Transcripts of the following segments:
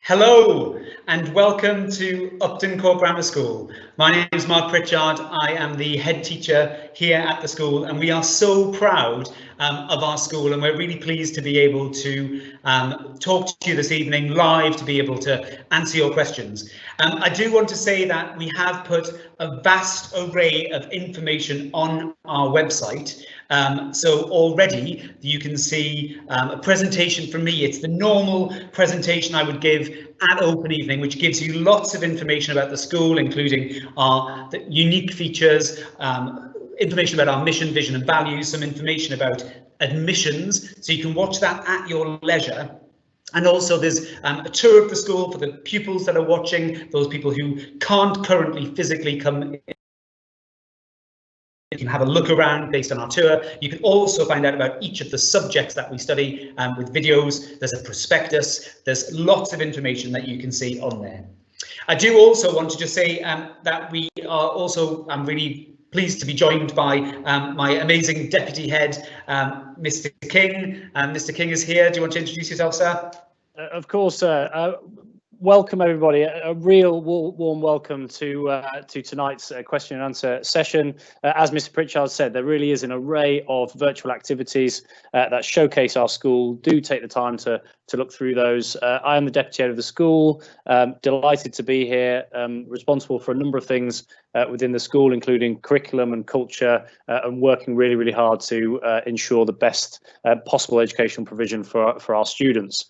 Hello and welcome to Upton Court Grammar School. My name is Mark Pritchard. I am the head teacher here at the school, and we are so proud of our school, and we're really pleased to be able to talk to you this evening live, to be able to answer your questions. I do want to say that we have put a vast array of information on our website. So already you can see a presentation from me. It's the normal presentation I would give at Open Evening, which gives you lots of information about the school, including our unique features, information about our mission, vision and values, some information about admissions, so you can watch that at your leisure. And also there's a tour of the school for the pupils that are watching, those people who can't currently physically come in. You can have a look around based on our tour. You can also find out about each of the subjects that we study with videos. There's a prospectus. There's lots of information that you can see on there. I do also want to just say that we are also, I'm really pleased to be joined by my amazing deputy head, Mr. King. Mr. King is here. Do you want to introduce yourself, sir? Of course, sir. Welcome everybody. A real warm welcome to tonight's question and answer session. As Mr. Pritchard said, there really is an array of virtual activities that showcase our school. Do take the time to look through those. I am the deputy head of the school, delighted to be here, responsible for a number of things within the school, including curriculum and culture, and working really hard to ensure the best possible educational provision for our students.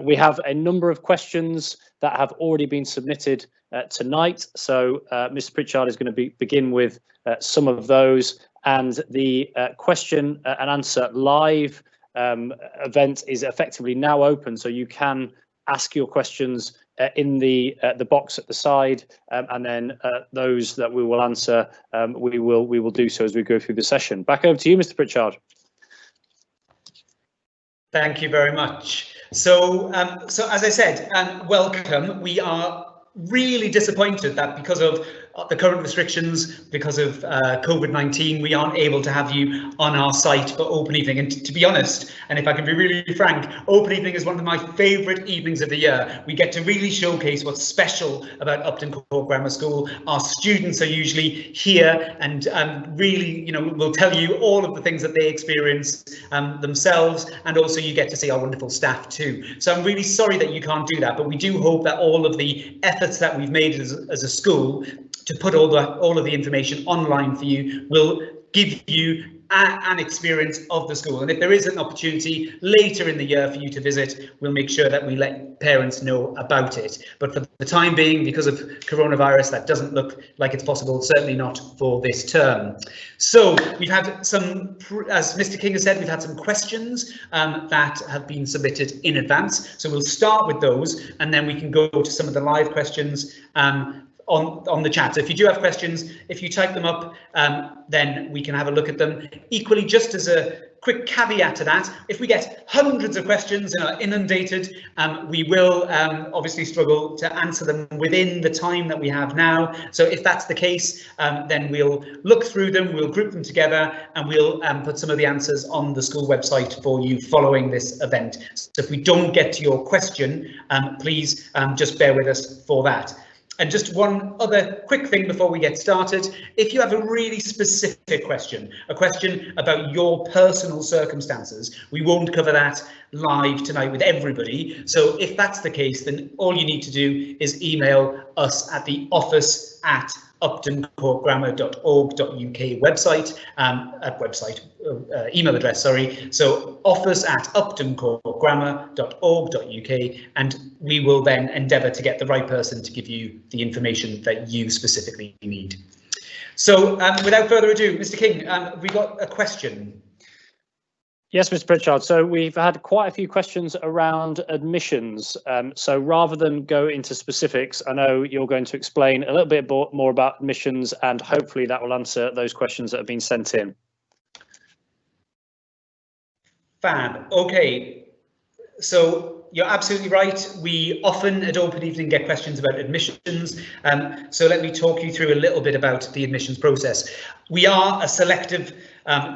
We have a number of questions that have already been submitted tonight, so Mr. Pritchard is going to begin with some of those, and the question and answer live event is effectively now open, so you can ask your questions in the box at the side, and then those that we will answer, we will do so as we go through the session. Back over to you, Mr. Pritchard. Thank you very much. So as I said, welcome. We are really disappointed that because of the current restrictions, because of COVID-19, we aren't able to have you on our site for Open Evening. And to be honest, and if I can be really frank, Open Evening is one of my favourite evenings of the year. We get to really showcase what's special about Upton Court Grammar School. Our students are usually here and really, will tell you all of the things that they experience themselves, and also you get to see our wonderful staff too. So I'm really sorry that you can't do that, but we do hope that all of the efforts that we've made as a school to put all of the information online for you will give you an experience of the school. And if there is an opportunity later in the year for you to visit, we'll make sure that we let parents know about it. But for the time being, because of coronavirus, that doesn't look like it's possible, certainly not for this term. So we've had some, as Mr. King has said, we've had some questions that have been submitted in advance. So we'll start with those, and then we can go to some of the live questions on the chat. So if you do have questions, if you type them up, then we can have a look at them. Equally, just as a quick caveat to that, if we get hundreds of questions and are inundated, we will obviously struggle to answer them within the time that we have now. So if that's the case, then we'll look through them, we'll group them together, and we'll put some of the answers on the school website for you following this event. So if we don't get to your question, please just bear with us for that. And just one other quick thing before we get started, if you have a really specific question, a question about your personal circumstances, we won't cover that live tonight with everybody. So if that's the case, then all you need to do is email us at the office at uptoncourtgrammar.org.uk website, email address, sorry. So office at uptoncourtgrammar.org.uk, and we will then endeavour to get the right person to give you the information that you specifically need. So without further ado, Mr. King, we got a question. Yes, Mr. Pritchard. So we've had quite a few questions around admissions. So rather than go into specifics, I know you're going to explain a little bit more about admissions, and hopefully that will answer those questions that have been sent in. Fab. Okay. So you're absolutely right. We often at Open Evening get questions about admissions. So let me talk you through a little bit about the admissions process. We are a selective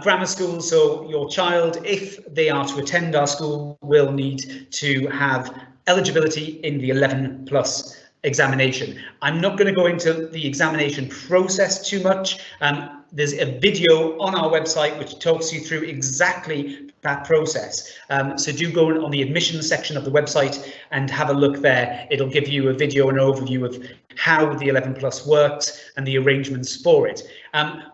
grammar school, so your child, if they are to attend our school, will need to have eligibility in the 11+ examination. I'm not going to go into the examination process too much. There's a video on our website which talks you through exactly that process. So do go on the admissions section of the website and have a look there. It'll give you a video and overview of how the 11+ works and the arrangements for it.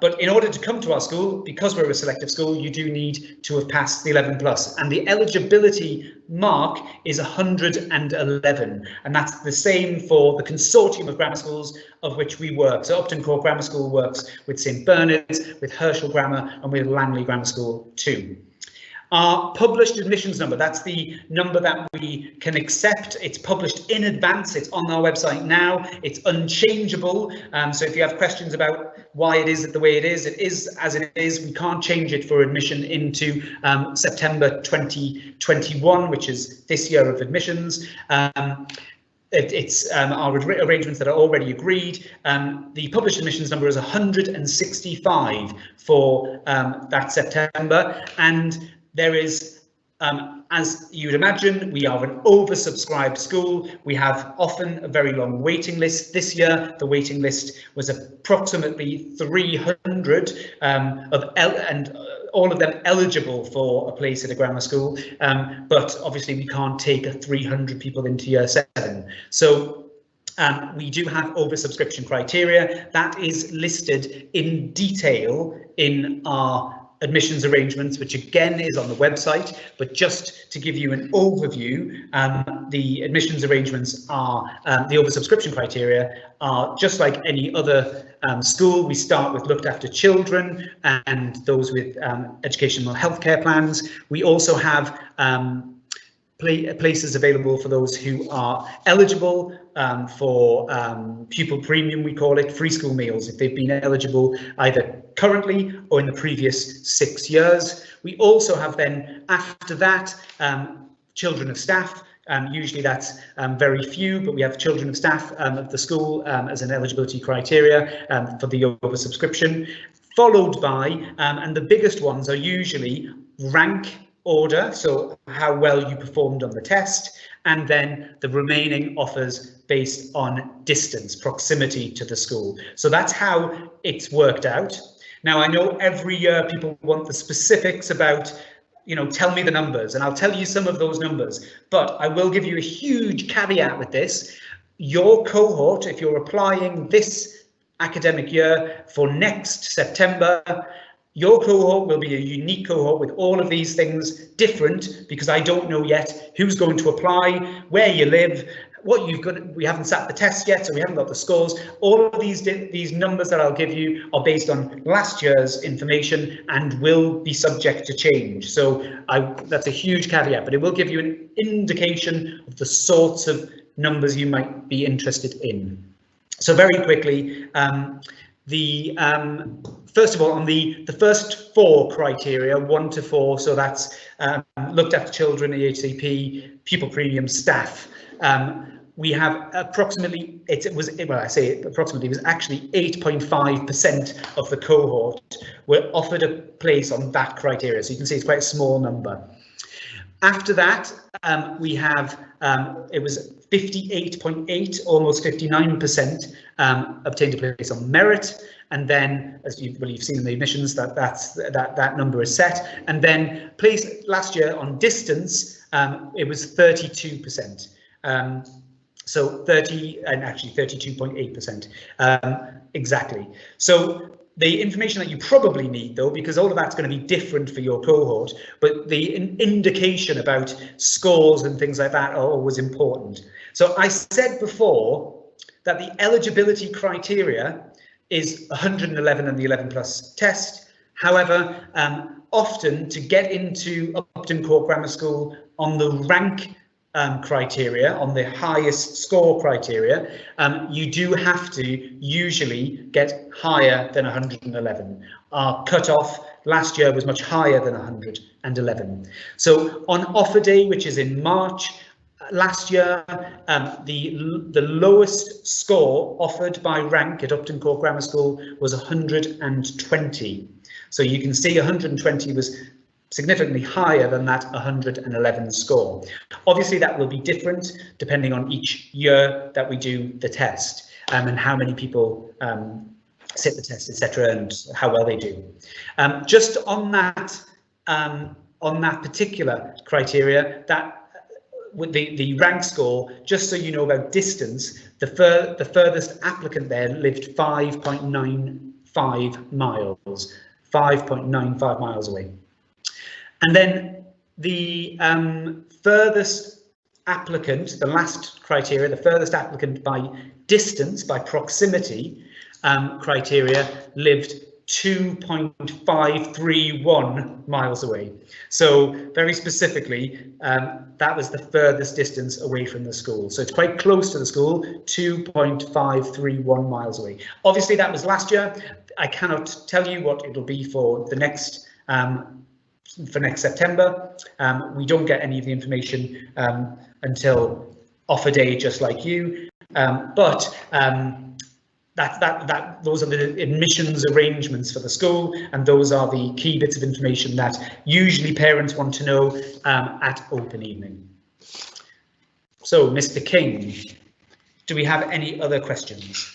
But in order to come to our school, because we're a selective school, you do need to have passed the 11+, and the eligibility mark is 111, and that's the same for the consortium of grammar schools of which we work. So Upton Court Grammar School works with St Bernard's, with Herschel Grammar, and with Langley Grammar School too. Our published admissions number, that's the number that we can accept. It's published in advance. It's on our website now. It's unchangeable. So if you have questions about why it is the way it is as it is. We can't change it for admission into September 2021, which is this year of admissions. It's our arrangements that are already agreed. The published admissions number is 165 for that September, and there is, as you would imagine, we are an oversubscribed school. We have often a very long waiting list. This year, the waiting list was approximately 300 and all of them eligible for a place at a grammar school. But obviously, we can't take 300 people into year 7. So we do have oversubscription criteria that is listed in detail in our admissions arrangements, which again is on the website. But just to give you an overview, the admissions arrangements are, the oversubscription criteria are just like any other school. We start with looked after children and those with educational healthcare plans. We also have places available for those who are eligible for pupil premium, we call it, free school meals, if they've been eligible either currently or in the previous 6 years. We also have then, after that, children of staff. Usually that's very few, but we have children of staff of the school as an eligibility criteria for the oversubscription, followed by, and the biggest ones are usually rank order, so how well you performed on the test, and then the remaining offers based on distance, proximity to the school. So that's how it's worked out. Now, I know every year people want the specifics about, you know, tell me the numbers, and I'll tell you some of those numbers, but I will give you a huge caveat with this. Your cohort, if you're applying this academic year for next September, your cohort will be a unique cohort with all of these things different, because I don't know yet who's going to apply, where you live, what you've got. We haven't sat the test yet, so we haven't got the scores. All of these numbers that I'll give you are based on last year's information and will be subject to change. So that's a huge caveat, but it will give you an indication of the sorts of numbers you might be interested in. So very quickly, first of all, on the first 4 criteria, 1 to 4, so that's looked after children, EHCP, pupil premium, staff. We have approximately, it was actually 8.5% of the cohort were offered a place on that criteria. So you can see it's quite a small number. After that, we have, it was 58.8, almost 59% obtained a place on merit. And then, as you've seen in the admissions, that number is set. And then place last year on distance, it was 32%. So 30 and actually 32.8% exactly. So the information that you probably need, though, because all of that's going to be different for your cohort, but the indication about scores and things like that are always important. So I said before that the eligibility criteria is 111 and the 11+ test. However, often to get into Upton Court Grammar School on the rank criteria, on the highest score criteria, you do have to usually get higher than 111. Our cutoff last year was much higher than 111. So on offer day, which is in March, last year, the lowest score offered by rank at Upton Court Grammar School was 120. So you can see 120 was significantly higher than that 111 score. Obviously, that will be different depending on each year that we do the test, and how many people sit the test, etc., and how well they do. Just on that particular criteria, that with the rank score, just so you know about distance, the furthest applicant there lived 5.95 miles, 5.95 miles away. And then the furthest applicant, the last criteria, the furthest applicant by distance, by proximity criteria, lived 2.531 miles away. So very specifically, that was the furthest distance away from the school. So it's quite close to the school, 2.531 miles away. Obviously, that was last year. I cannot tell you what it'll be for the next September. We don't get any of the information until offer day, just like you. Those are the admissions arrangements for the school, and those are the key bits of information that usually parents want to know at open evening. So, Mr. King, do we have any other questions?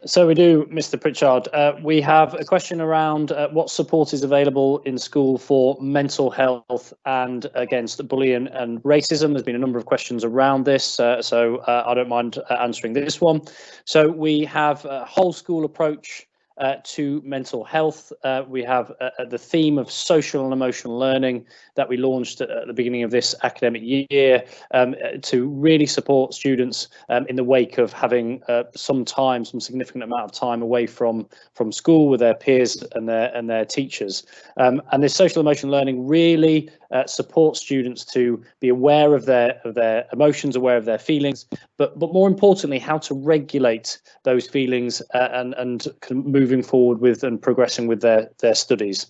So we do, Mr. Pritchard. We have a question around what support is available in school for mental health and against bullying and racism. There's been a number of questions around this, so I don't mind answering this one. So we have a whole school approach to mental health. We have the theme of social and emotional learning that we launched at the beginning of this academic year to really support students in the wake of having some significant amount of time away from school with their peers and their teachers. And this social emotional learning really supports students to be aware of their emotions, aware of their feelings, but more importantly, how to regulate those feelings and moving forward with and progressing with their studies.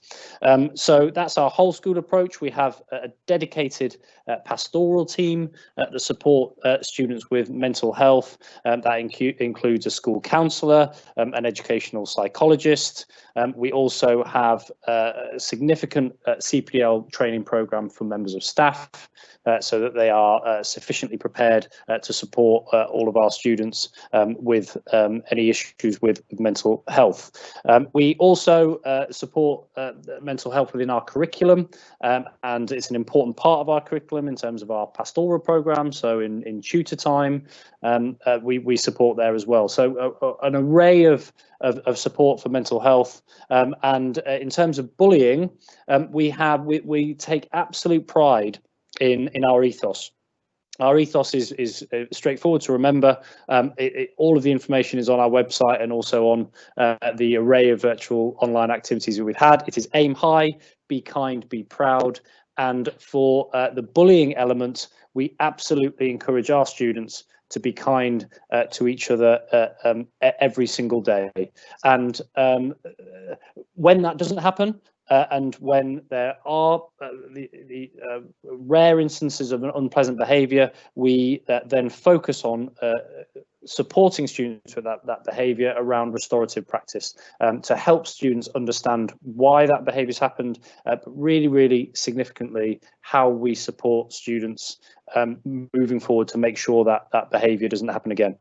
So that's our whole school approach. We have a dedicated pastoral team that support students with mental health. That includes a school counsellor, an educational psychologist. We also have a significant CPL training programme for members of staff so that they are sufficiently prepared to support all of our students with any issues with mental health. We also support mental health within our curriculum, and it's an important part of our curriculum in terms of our pastoral programme. So in tutor time, we support there as well. So an array of support for mental health, and in terms of bullying, we take absolute pride in our ethos. Our ethos is straightforward to remember. All of the information is on our website and also on the array of virtual online activities that we've had. It is aim high, be kind, be proud. And for the bullying element, we absolutely encourage our students to be kind to each other every single day. And when that doesn't happen, and when there are the rare instances of an unpleasant behaviour, we then focus on supporting students with that behaviour around restorative practice to help students understand why that behaviour's happened, but really significantly how we support students moving forward to make sure that behaviour doesn't happen again.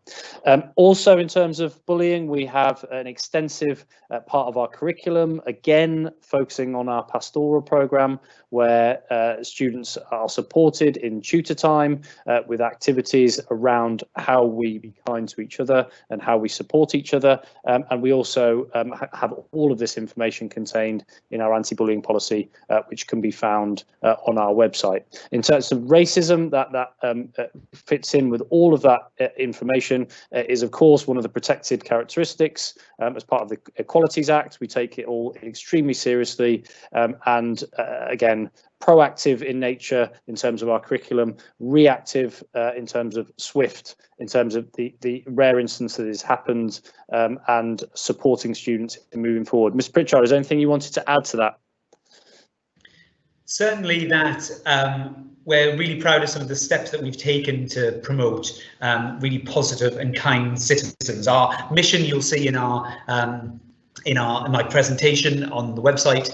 Also, in terms of bullying, we have an extensive part of our curriculum, again focusing on our pastoral programme, where students are supported in tutor time with activities around how we be kind to each other and how we support each other. And we also have all of this information contained in our anti-bullying policy, which can be found on our website. In terms of racism, that fits in with all of that information, is of course one of the protected characteristics as part of the Equalities Act. We take it all extremely seriously, and again, proactive in nature in terms of our curriculum, reactive in terms of swift, in terms of the rare instance that has happened, and supporting students in moving forward. Ms. Pritchard, is there anything you wanted to add to that? Certainly that we're really proud of some of the steps that we've taken to promote really positive and kind citizens. Our mission, you'll see in our in my presentation on the website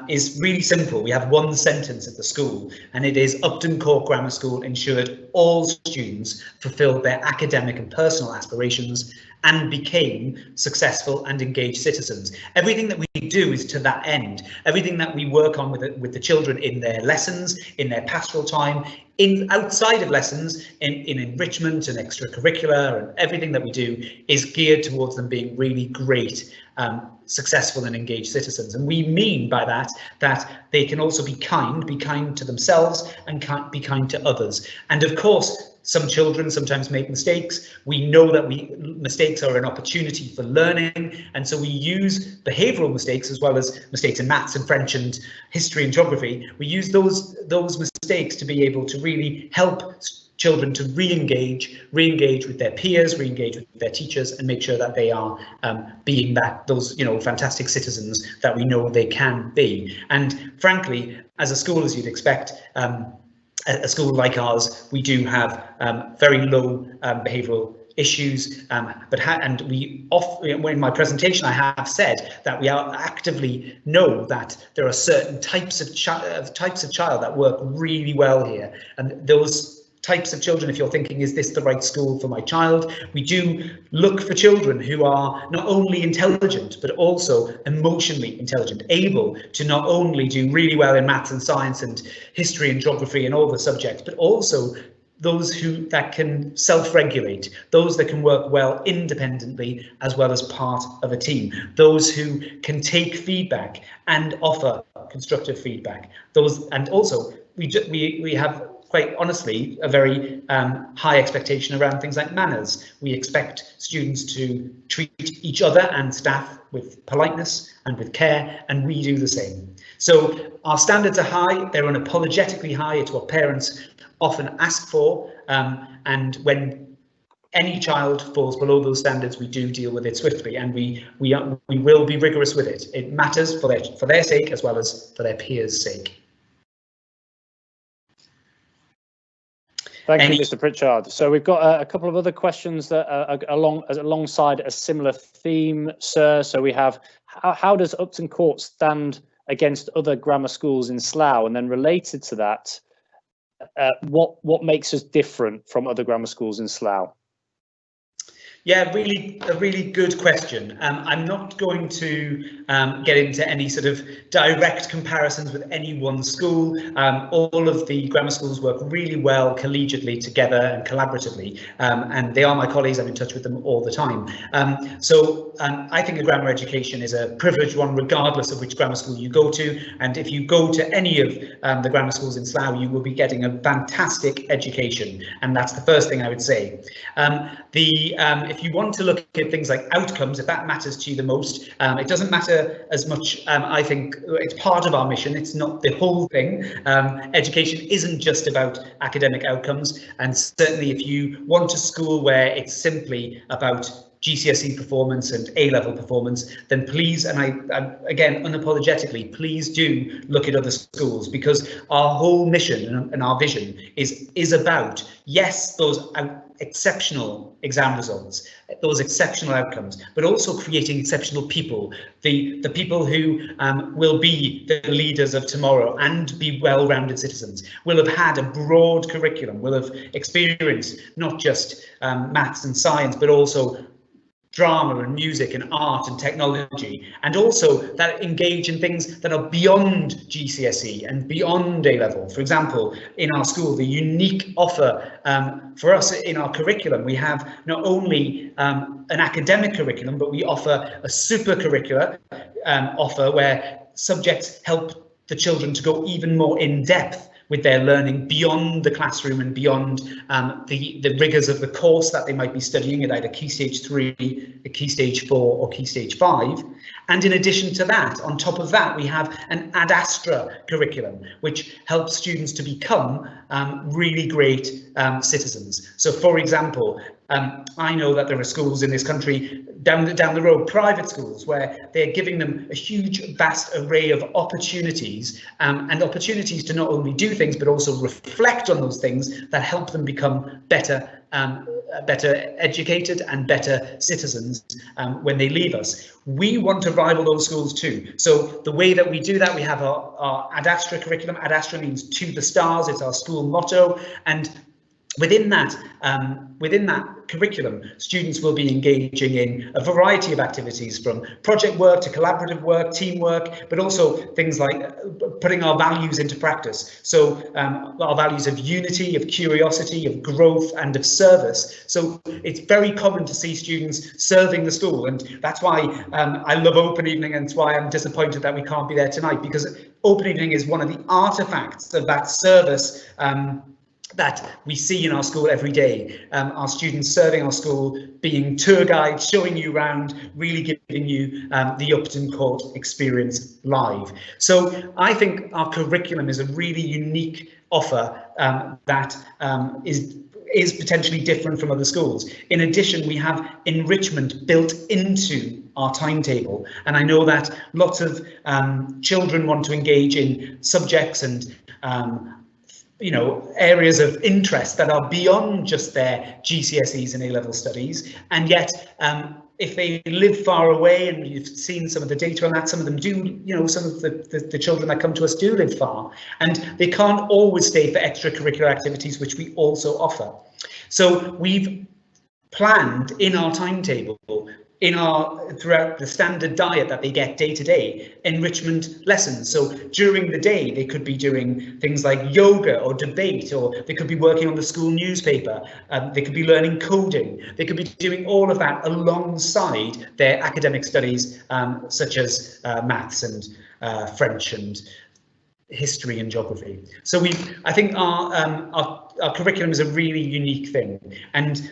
is really simple. We have one sentence at the school, and it is Upton Court Grammar School ensured all students fulfilled their academic and personal aspirations and became successful and engaged citizens. Everything that we do is to that end. Everything that we work on with the children in their lessons, in their pastoral time, outside of lessons, in enrichment and extracurricular, and everything that we do is geared towards them being really great, successful and engaged citizens. And we mean by that they can also be kind to themselves and be kind to others. And of course, some children sometimes make mistakes. We know that mistakes are an opportunity for learning, and so we use behavioural mistakes as well as mistakes in maths and French and history and geography. We use those mistakes to be able to really help children to re-engage with their peers, re-engage with their teachers, and make sure that they are being those fantastic citizens that we know they can be. And frankly, as a school, as you'd expect, a school like ours, we do have very low behavioural issues, and we in my presentation I have said that we actively know that there are certain types of child that work really well here, and those types of children, if you're thinking, is this the right school for my child? We do look for children who are not only intelligent, but also emotionally intelligent, able to not only do really well in maths and science and history and geography and all the subjects, but also those that can self-regulate, those that can work well independently as well as part of a team, those who can take feedback and offer constructive feedback. And also we have, quite honestly, a very high expectation around things like manners. We expect students to treat each other and staff with politeness and with care, and we do the same. So our standards are high, they're unapologetically high. It's what parents often ask for, and when any child falls below those standards, we do deal with it swiftly, and we will be rigorous with it. It matters for their sake as well as for their peers' sake. Thank you, Mr. Pritchard. So we've got a couple of other questions that are alongside a similar theme, sir. So we have, how does Upton Court stand against other grammar schools in Slough? And then related to that, what makes us different from other grammar schools in Slough? Yeah, a really good question. I'm not going to get into any sort of direct comparisons with any one school. All of the grammar schools work really well collegiately together and collaboratively, and they are my colleagues. I'm in touch with them all the time. So I think a grammar education is a privileged one, regardless of which grammar school you go to. And if you go to any of the grammar schools in Slough, you will be getting a fantastic education, and that's the first thing I would say. If you want to look at things like outcomes, if that matters to you the most, it doesn't matter as much. I think it's part of our mission. It's not the whole thing. Education isn't just about academic outcomes, and certainly if you want a school where it's simply about GCSE performance and A-level performance, then please, and I again unapologetically, please do look at other schools, because our whole mission and our vision is about, yes, those exceptional exam results, those exceptional outcomes, but also creating exceptional people, the people who will be the leaders of tomorrow and be well-rounded citizens, will have had a broad curriculum, will have experienced not just maths and science, but also drama and music and art and technology, and also that engage in things that are beyond GCSE and beyond A-level. For example, in our school, the unique offer for us in our curriculum, we have not only an academic curriculum, but we offer a super curricular offer where subjects help the children to go even more in depth with their learning beyond the classroom and beyond the rigours of the course that they might be studying at either Key Stage 3, Key Stage 4 or Key Stage 5. And in addition to that, on top of that, we have an Astra Curriculum, which helps students to become really great citizens. So, for example, I know that there are schools in this country down the road, private schools, where they're giving them a huge, vast array of opportunities, and opportunities to not only do things, but also reflect on those things that help them become better better educated and better citizens when they leave us. We want to rival those schools too. So the way that we do that, we have our Ad Astra curriculum. Ad Astra means to the stars. It's our school motto, and within that curriculum, students will be engaging in a variety of activities, from project work to collaborative work, teamwork, but also things like putting our values into practice. So our values of unity, of curiosity, of growth, and of service. So it's very common to see students serving the school, and that's why I love Open Evening, and it's why I'm disappointed that we can't be there tonight, because Open Evening is one of the artifacts of that service that we see in our school every day. Our students serving our school, being tour guides, showing you around, really giving you the Upton Court experience live. So I think our curriculum is a really unique offer that is potentially different from other schools. In addition, we have enrichment built into our timetable, and I know that lots of children want to engage in subjects and areas of interest that are beyond just their GCSEs and A-level studies, and yet if they live far away, and you've seen some of the data on that, some of them do, some of the children that come to us do live far, and they can't always stay for extracurricular activities, which we also offer. So we've planned in our timetable, throughout the standard diet that they get day to day, enrichment lessons. So during the day, they could be doing things like yoga or debate, or they could be working on the school newspaper. They could be learning coding. They could be doing all of that alongside their academic studies, such as maths and French and history and geography. So I think our curriculum is a really unique thing, and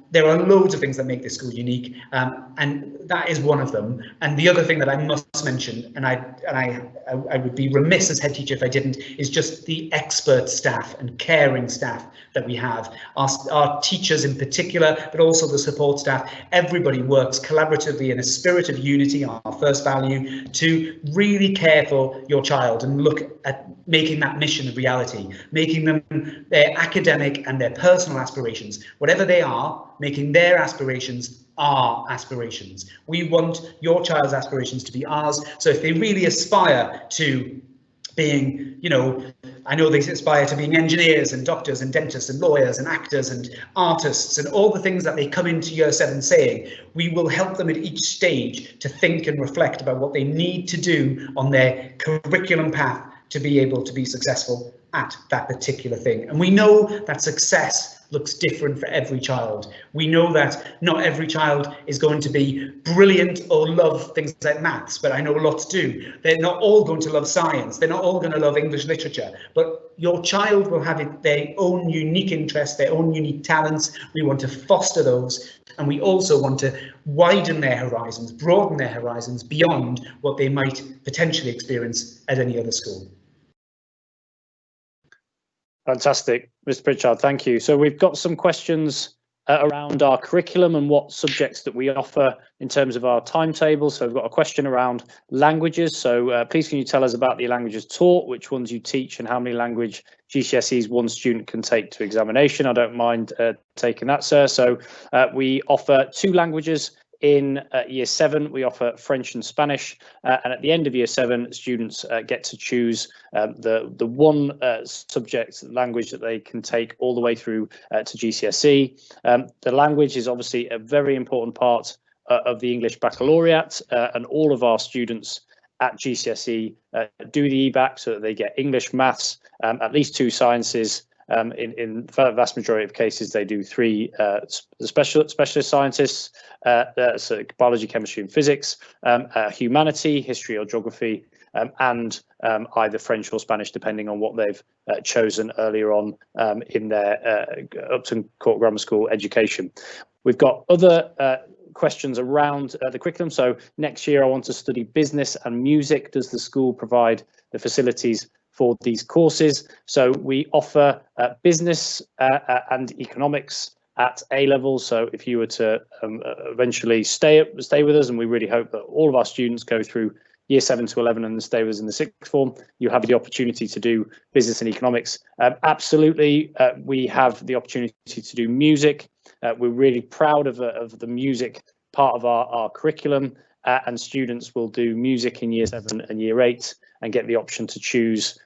there are loads of things that make this school unique, and that is one of them. And the other thing that I must mention, and I would be remiss as head teacher if I didn't, is just the expert staff and caring staff that we have. Our teachers in particular, but also the support staff. Everybody works collaboratively in a spirit of unity, our first value, to really care for your child and look at making that mission a reality, making them their academic and their personal aspirations, whatever they are, making their aspirations our aspirations. We want your child's aspirations to be ours. So if they really aspire to being, I know they aspire to being engineers and doctors and dentists and lawyers and actors and artists and all the things that they come into year 7 saying, we will help them at each stage to think and reflect about what they need to do on their curriculum path to be able to be successful at that particular thing. And we know that success looks different for every child. We know that not every child is going to be brilliant or love things like maths, but I know lots do. They're not all going to love science. They're not all going to love English literature, but your child will have their own unique interests, their own unique talents. We want to foster those, and we also want to widen their horizons, broaden their horizons beyond what they might potentially experience at any other school. Fantastic, Mr. Pritchard, thank you. So we've got some questions around our curriculum and what subjects that we offer in terms of our timetable. So we've got a question around languages. So please can you tell us about the languages taught, which ones you teach, and how many language GCSEs one student can take to examination? I don't mind taking that, sir. So we offer 2 languages. In year 7, we offer French and Spanish, and at the end of year 7, students get to choose the one subject language that they can take all the way through to GCSE. The language is obviously a very important part of the English Baccalaureate, and all of our students at GCSE do the EBAC so that they get English, maths, at least 2 sciences. In the vast majority of cases, they do 3 specialist scientists, so biology, chemistry and physics, humanity, history or geography, and either French or Spanish, depending on what they've chosen earlier on in their Upton Court Grammar School education. We've got other questions around the curriculum. So next year I want to study business and music. Does the school provide the facilities for these courses? So we offer business and economics at A level. So if you were to eventually stay with us, and we really hope that all of our students go through year 7 to 11 and stay with us in the sixth form, you have the opportunity to do business and economics. Absolutely, we have the opportunity to do music. We're really proud of the music part of our curriculum, and students will do music in year 7 and year 8 and get the option to choose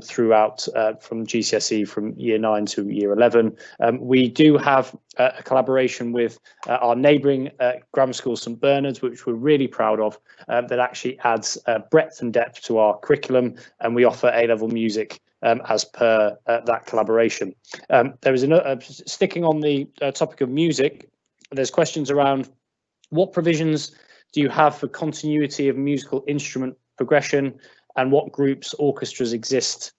throughout from Gcse from year 9 to year 11. We do have a collaboration with our neighbouring grammar school, St Bernard's, which we're really proud of, that actually adds breadth and depth to our curriculum, and we offer A-level music as per that collaboration. There is another, sticking on the topic of music, there's questions around what provisions do you have for continuity of musical instrument progression, and what groups, orchestras exist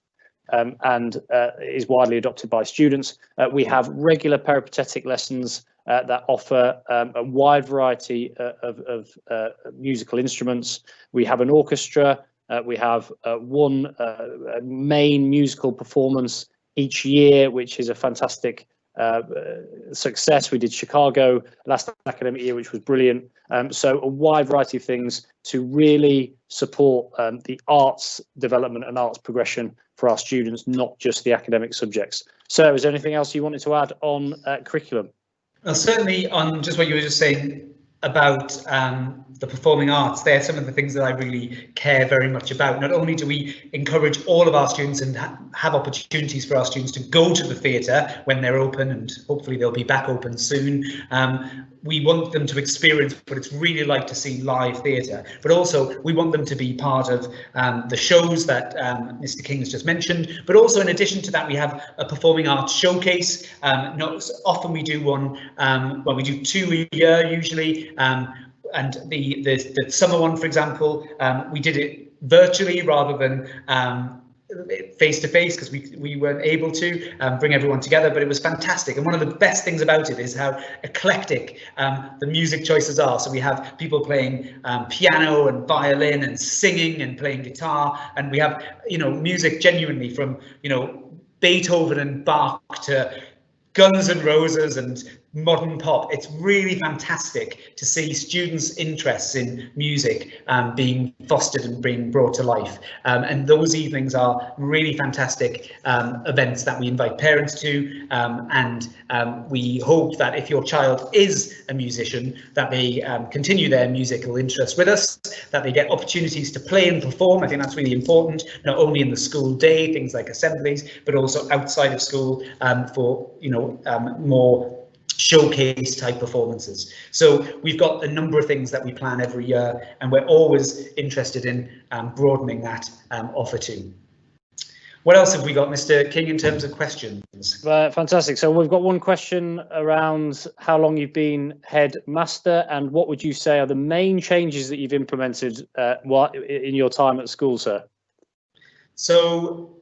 and is widely adopted by students. We have regular peripatetic lessons that offer a wide variety of musical instruments. We have an orchestra. We have one main musical performance each year, which is a fantastic success. We did Chicago last academic year, which was brilliant. So a wide variety of things to really support the arts development and arts progression for our students, not just the academic subjects. So is there anything else you wanted to add on curriculum? Well, certainly on just what you were just saying about the performing arts, they're some of the things that I really care very much about. Not only do we encourage all of our students and have opportunities for our students to go to the theatre when they're open, and hopefully they'll be back open soon. We want them to experience what it's really like to see live theatre, but also we want them to be part of the shows that Mr. King has just mentioned. But also, in addition to that, we have a performing arts showcase. Not often we do one, well, we do 2 a year usually. And the summer one, for example, we did it virtually rather than face to face, because we weren't able to bring everyone together, but it was fantastic. And one of the best things about it is how eclectic the music choices are. So we have people playing piano and violin and singing and playing guitar, and we have, you know, music genuinely from, you know, Beethoven and Bach to Guns N' Roses and modern pop. It's really fantastic to see students' interests in music being fostered and being brought to life. And those evenings are really fantastic events that we invite parents to. And we hope that if your child is a musician, that they continue their musical interest with us, that they get opportunities to play and perform. I think that's really important, not only in the school day, things like assemblies, but also outside of school for, you know, more showcase type performances. So we've got a number of things that we plan every year, and we're always interested in broadening that offer too. What else have we got, Mr. King, in terms of questions? Fantastic. So we've got one question around how long you've been headmaster, and what would you say are the main changes that you've implemented in your time at school, sir? So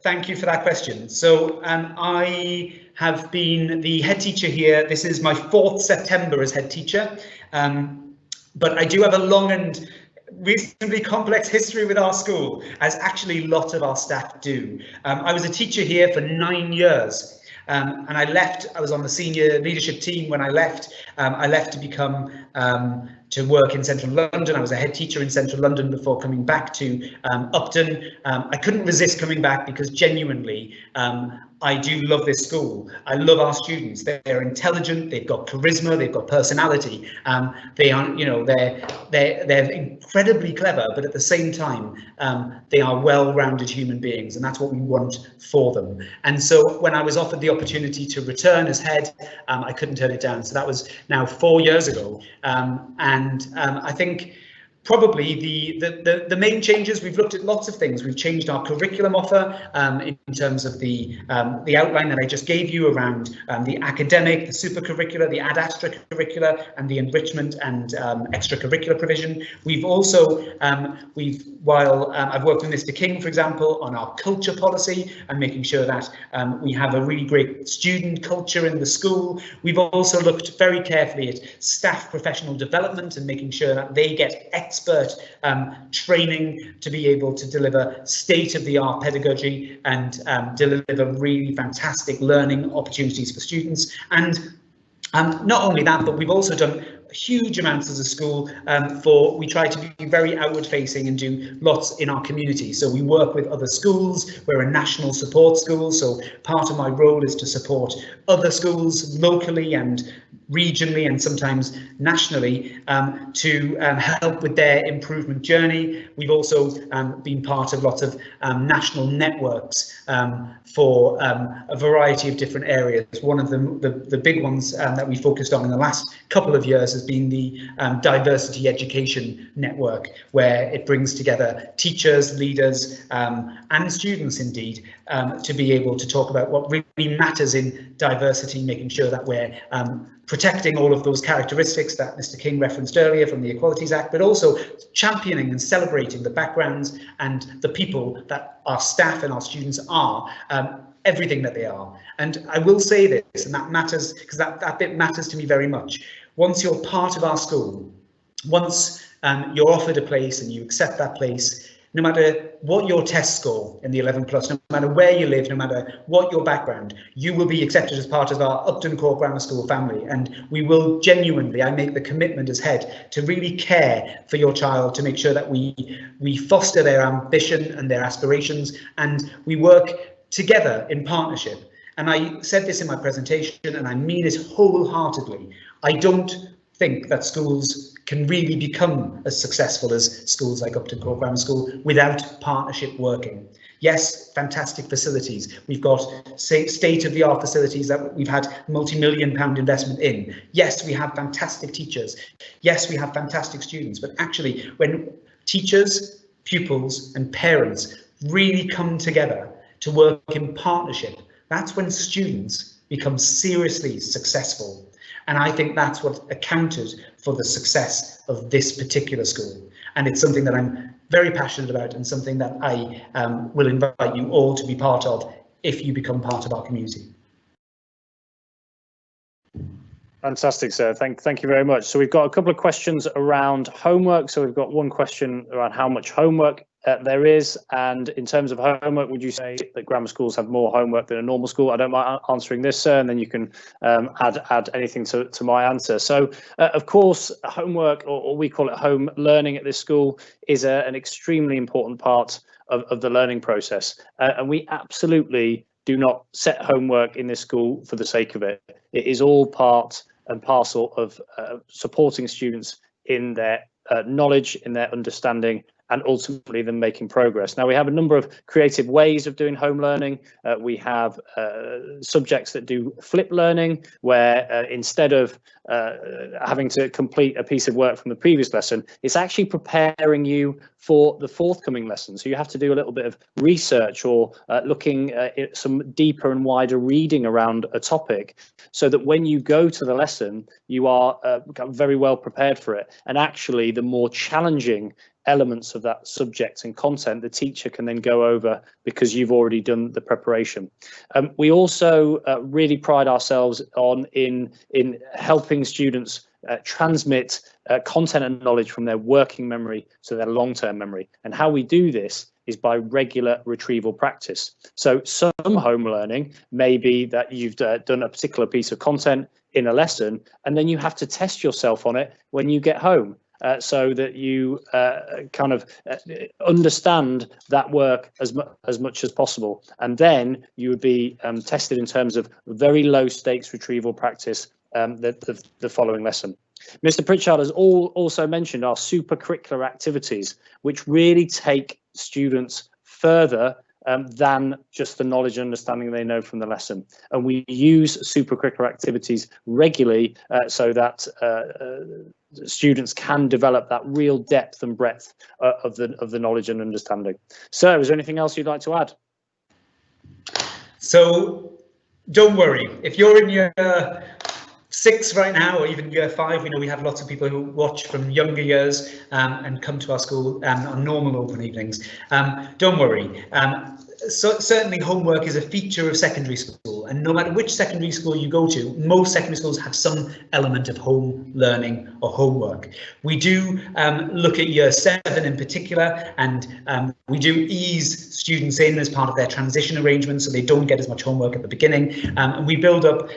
thank you for that question. So I have been the head teacher here. This is my 4th September as head teacher, but I do have a long and reasonably complex history with our school, as actually a lot of our staff do. I was a teacher here for 9 years. And I left. I was on the senior leadership team when I left. I left to become to work in central London. I was a head teacher in central London before coming back to Upton. I couldn't resist coming back because genuinely I do love this school. I love our students. They're intelligent. They've got charisma. They've got personality. They are, you know, they're incredibly clever, but at the same time, they are well-rounded human beings, and that's what we want for them. And so when I was offered the opportunity to return as head, I couldn't turn it down. So that was now 4 years ago, and I think probably the main changes, we've looked at lots of things. We've changed our curriculum offer in terms of the outline that I just gave you around the academic, the super curricular, the Astra Curricular, and the enrichment and extracurricular provision. We've also, while I've worked with Mr. King, for example, on our culture policy and making sure that we have a really great student culture in the school. We've also looked very carefully at staff professional development and making sure that they get expert training to be able to deliver state-of-the-art pedagogy and deliver really fantastic learning opportunities for students. And not only that, but we've also done huge amounts as a school. We try to be very outward facing and do lots in our community. So we work with other schools. We're a national support school, so part of my role is to support other schools locally and regionally and sometimes nationally to help with their improvement journey. We've also been part of lots of national networks for a variety of different areas. One of the big ones that we focused on in the last couple of years has been the Diversity Education Network, where it brings together teachers, leaders and students indeed to be able to talk about what really matters in diversity, making sure that we're protecting all of those characteristics that Mr. King referenced earlier from the Equalities Act, but also championing and celebrating the backgrounds and the people that our staff and our students are, everything that they are. And I will say this, and that matters because that bit matters to me very much. Once you're part of our school, once you're offered a place and you accept that place, no matter what your test score in the 11 plus, no matter where you live, no matter what your background, you will be accepted as part of our Upton Court Grammar School family. And we will genuinely, I make the commitment as head, to really care for your child, to make sure that we foster their ambition and their aspirations, and we work together in partnership. And I said this in my presentation, and I mean it wholeheartedly. I don't think that schools can really become as successful as schools like Upton Court Grammar School without partnership working. Yes, fantastic facilities. We've got state-of-the-art facilities that we've had multi-million-pound investment in. Yes, we have fantastic teachers. Yes, we have fantastic students. But actually, when teachers, pupils and parents really come together to work in partnership, that's when students become seriously successful. And I think that's what accounted for the success of this particular school. And it's something that I'm very passionate about and something that I will invite you all to be part of if you become part of our community. Fantastic, sir. Thank you very much. So we've got a couple of questions around homework. So we've got one question around how much homework there is, and in terms of homework, would you say that grammar schools have more homework than a normal school? I don't mind answering this, sir, and then you can add anything to my answer. So, of course, homework, or we call it home learning at this school, is an extremely important part of the learning process, and we absolutely do not set homework in this school for the sake of it. It is all part and parcel of supporting students in their knowledge, in their understanding, and ultimately them making progress. Now, we have a number of creative ways of doing home learning. We have subjects that do flip learning, where instead of having to complete a piece of work from the previous lesson, it's actually preparing you for the forthcoming lesson. So you have to do a little bit of research or looking at some deeper and wider reading around a topic, so that when you go to the lesson, you are very well prepared for it. And actually, the more challenging elements of that subject and content, the teacher can then go over because you've already done the preparation. We also really pride ourselves on in helping students transmit content and knowledge from their working memory to their long-term memory. And how we do this is by regular retrieval practice. So some home learning may be that you've done a particular piece of content in a lesson, and then you have to test yourself on it when you get home. So that you kind of understand that work as much as possible. And then you would be tested in terms of very low stakes retrieval practice the following lesson. Mr. Pritchard has also mentioned our super curricular activities, which really take students further than just the knowledge and understanding they know from the lesson. And we use supercurricular activities regularly so that students can develop that real depth and breadth of the knowledge and understanding. Sir, is there anything else you'd like to add? So don't worry, if you're in year 6 right now, or even year 5, we know we have lots of people who watch from younger years and come to our school on normal open evenings. Don't worry. So certainly homework is a feature of secondary school, and no matter which secondary school you go to, most secondary schools have some element of home learning or homework. We do look at year 7 in particular, and we do ease students in as part of their transition arrangements so they don't get as much homework at the beginning, and we build up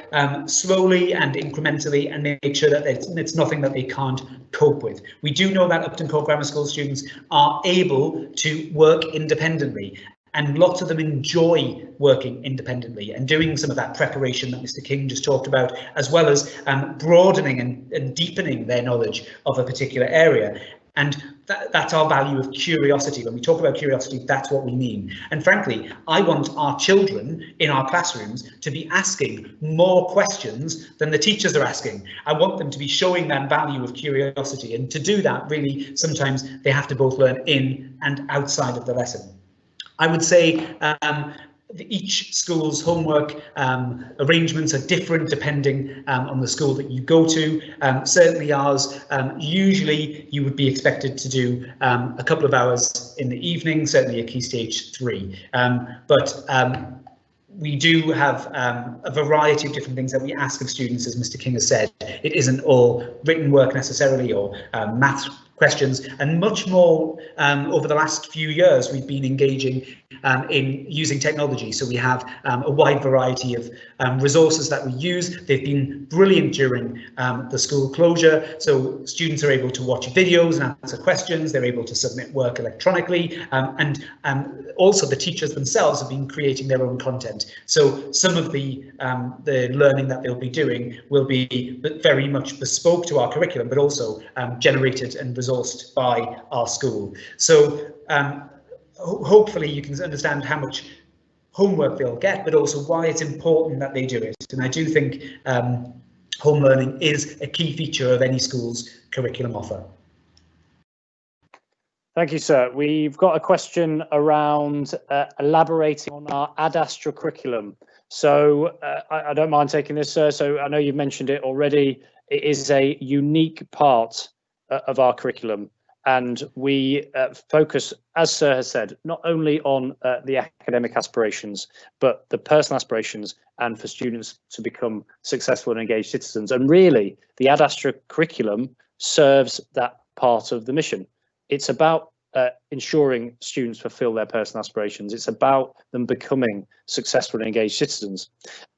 slowly and incrementally and make sure that it's nothing that they can't cope with. We do know that Upton Court Grammar School students are able to work independently, and lots of them enjoy working independently and doing some of that preparation that Mr. King just talked about, as well as broadening and deepening their knowledge of a particular area. And that's our value of curiosity. When we talk about curiosity, that's what we mean. And frankly, I want our children in our classrooms to be asking more questions than the teachers are asking. I want them to be showing that value of curiosity. And to do that, really, sometimes they have to both learn in and outside of the lesson. I would say each school's homework arrangements are different depending on the school that you go to. Certainly ours, usually you would be expected to do a couple of hours in the evening, certainly a Key Stage 3. But we do have a variety of different things that we ask of students, as Mr. King has said. It isn't all written work necessarily, or maths questions, and much more over the last few years we've been engaging in using technology. So we have a wide variety of resources that we use. They've been brilliant during the school closure, so students are able to watch videos and answer questions. They're able to submit work electronically, and also the teachers themselves have been creating their own content. So some of the learning that they'll be doing will be very much bespoke to our curriculum, but also generated and resourced by our school. So hopefully you can understand how much homework they'll get, but also why it's important that they do it. And I do think home learning is a key feature of any school's curriculum offer. Thank you, sir. We've got a question around elaborating on our Astra Curriculum. So I don't mind taking this, sir. So I know you've mentioned it already. It is a unique part of our curriculum, and we focus, as sir has said, not only on the academic aspirations, but the personal aspirations, and for students to become successful and engaged citizens. And really, the Astra Curriculum serves that part of the mission. It's about ensuring students fulfill their personal aspirations. It's about them becoming successful and engaged citizens.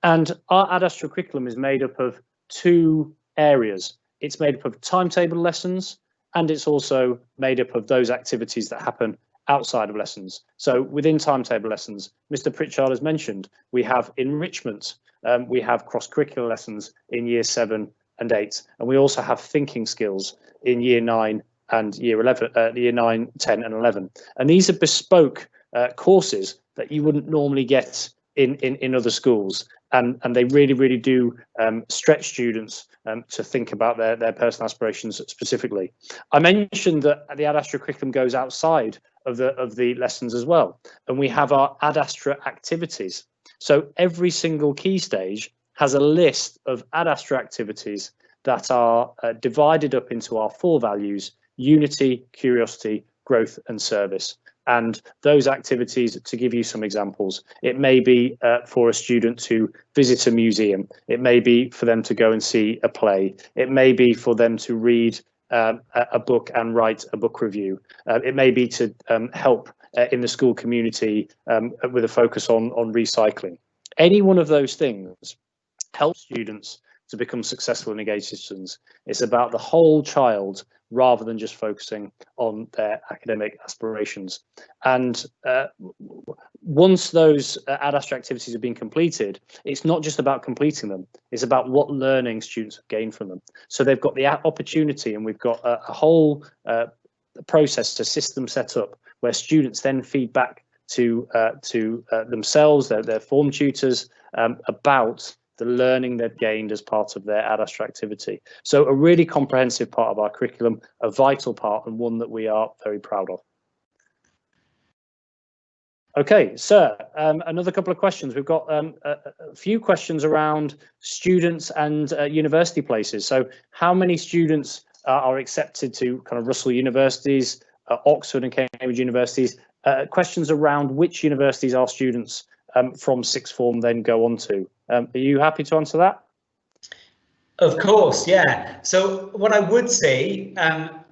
And our Astra Curriculum is made up of 2 areas. It's made up of timetable lessons, and it's also made up of those activities that happen outside of lessons. So within timetable lessons, Mr. Pritchard has mentioned, we have enrichment, we have cross-curricular lessons in year 7 and 8, and we also have thinking skills in year 9 and year 11, year 9, 10 and 11. And these are bespoke courses that you wouldn't normally get in other schools. And they really do stretch students to think about their personal aspirations specifically. I mentioned that the Astra Curriculum goes outside of the lessons as well, and we have our Astra activities. So every single key stage has a list of Astra activities that are divided up into our 4 values: unity, curiosity, growth and service. And those activities, to give you some examples, it may be for a student to visit a museum. It may be for them to go and see a play. It may be for them to read a book and write a book review. It may be to help in the school community with a focus on recycling. Any one of those things helps students to become successful and engaged citizens. It's about the whole child rather than just focusing on their academic aspirations. And once those Astra activities have been completed, it's not just about completing them, it's about what learning students have gained from them. So they've got the opportunity, and we've got a whole process, a system set up where students then feed back to themselves, their form tutors, about the learning they've gained as part of their Astra activity. So a really comprehensive part of our curriculum, a vital part, and one that we are very proud of. Okay, sir, another couple of questions. We've got a few questions around students and university places. So how many students are accepted to kind of Russell universities, Oxford and Cambridge universities, questions around which universities our students from sixth form then go on to. Are you happy to answer that? Of course, yeah. So what I would say,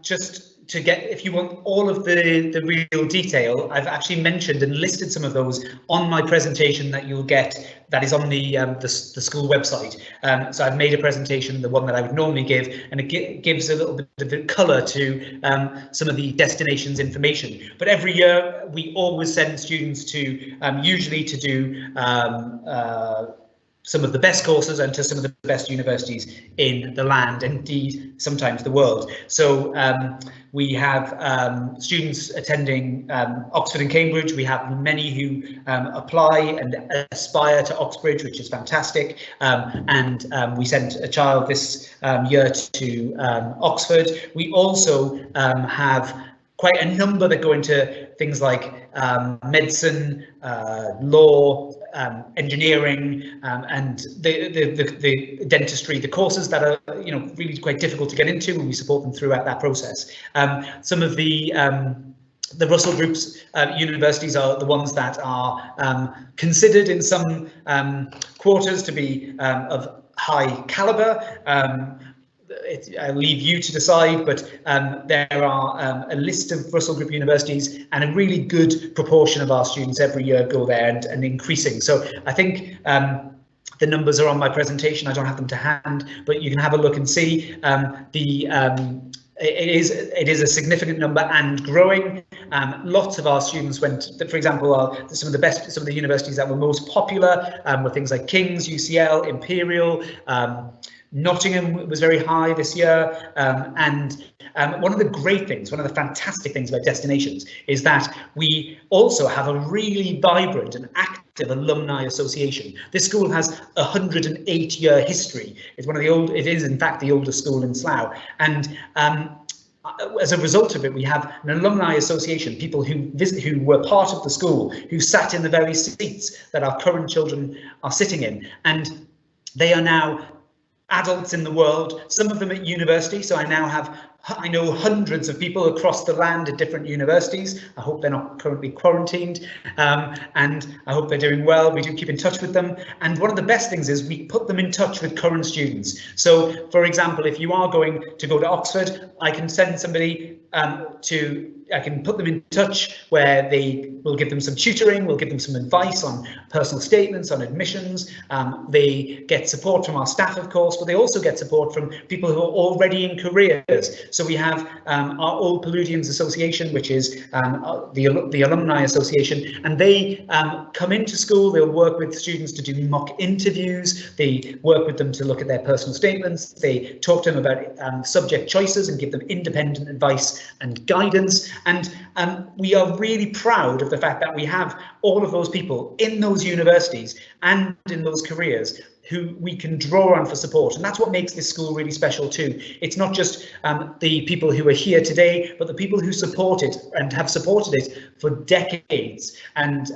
just to get, if you want all of the real detail, I've actually mentioned and listed some of those on my presentation that you'll get, that is on the school website. So I've made a presentation, the one that I would normally give, and it gives a little bit of the colour to some of the destinations information. But every year we always send students to, usually to do some of the best courses and to some of the best universities in the land, indeed sometimes the world. So we have students attending Oxford and Cambridge. We have many who apply and aspire to Oxbridge, which is fantastic. And we sent a child this year to Oxford. We also have quite a number that go into things like medicine, law, engineering, and the dentistry, the courses that are really quite difficult to get into, and we support them throughout that process. Some of the Russell Group's universities are the ones that are considered in some quarters to be of high calibre. I'll leave you to decide, but there are a list of Russell Group universities, and a really good proportion of our students every year go there, and increasing. So I think the numbers are on my presentation. I don't have them to hand, but you can have a look and see. It is a significant number and growing. Lots of our students went, for example, some of the universities that were most popular were things like King's, UCL, Imperial. Nottingham was very high this year, and one of the great things, one of the fantastic things about destinations is that we also have a really vibrant and active alumni association. This school has a 108-year history. It's one of the it is in fact the oldest school in Slough, and as a result of it, we have an alumni association, people who were part of the school, who sat in the very seats that our current children are sitting in, and they are now adults in the world, some of them at university. So I know hundreds of people across the land at different universities. I hope they're not currently quarantined, and I hope they're doing well. We do keep in touch with them, and one of the best things is we put them in touch with current students. So for example, if you are going to go to Oxford, I can send somebody I can put them in touch where they will give them some tutoring, we'll give them some advice on personal statements, on admissions. They get support from our staff, of course, but they also get support from people who are already in careers. So we have our Old Paludians Association, which is the Alumni Association, and they come into school, they'll work with students to do mock interviews, they work with them to look at their personal statements, they talk to them about subject choices and give them independent advice and guidance. And we are really proud of the fact that we have all of those people in those universities and in those careers who we can draw on for support. And that's what makes this school really special too. It's not just the people who are here today, but the people who support it and have supported it for decades. And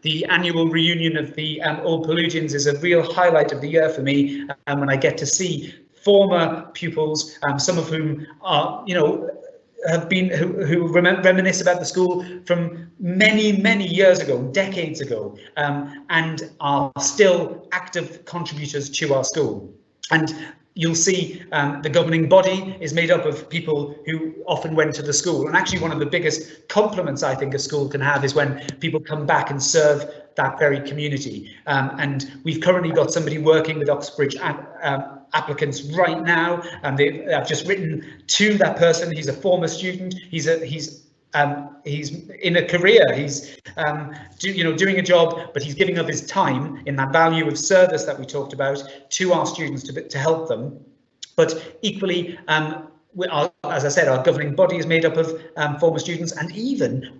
the annual reunion of the Old Paludians is a real highlight of the year for me, when I get to see former pupils, some of whom are, have been who reminisce about the school from many years ago, decades ago, and are still active contributors to our school. And you'll see the governing body is made up of people who often went to the school. And actually one of the biggest compliments I think a school can have is when people come back and serve that very community. And we've currently got somebody working with Oxbridge applicants right now, and I've just written to that person. He's a former student. He's in a career. He's doing a job, but he's giving up his time in that value of service that we talked about to our students to help them. But equally, as I said, our governing body is made up of former students, and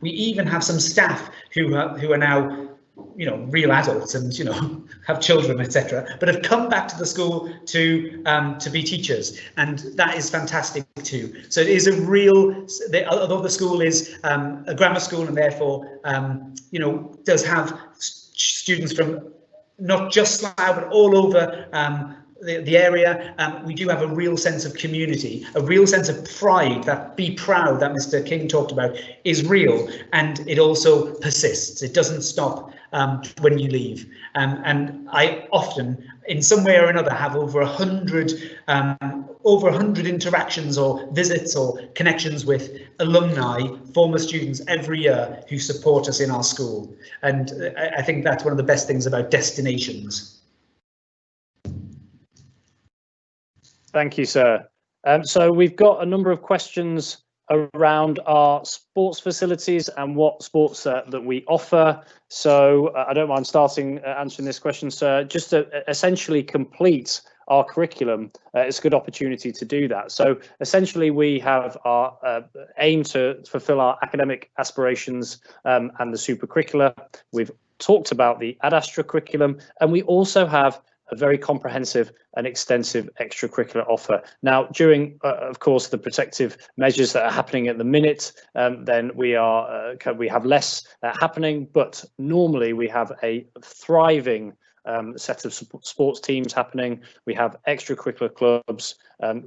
we even have some staff who are now real adults and have children, etc., but have come back to the school to be teachers, and that is fantastic too. So it is a real, although the school is a grammar school and therefore does have students from not just Slough but all over the area, we do have a real sense of community, a real sense of pride. That be proud that Mr. King talked about is real, and it also persists. It doesn't stop when you leave. And I often, in some way or another, have over 100 interactions or visits or connections with alumni, former students every year who support us in our school. And I think that's one of the best things about destinations. Thank you, sir. So we've got a number of questions around our sports facilities and what sports that we offer. So I don't mind starting answering this question, sir. Just to essentially complete our curriculum, it's a good opportunity to do that. So essentially we have our aim to fulfill our academic aspirations and the super curricular. We've talked about the Astra Curriculum, and we also have a very comprehensive and extensive extracurricular offer. Now, during, of course, the protective measures that are happening at the minute, then we have less happening, but normally we have a thriving set of sports teams happening. We have extracurricular clubs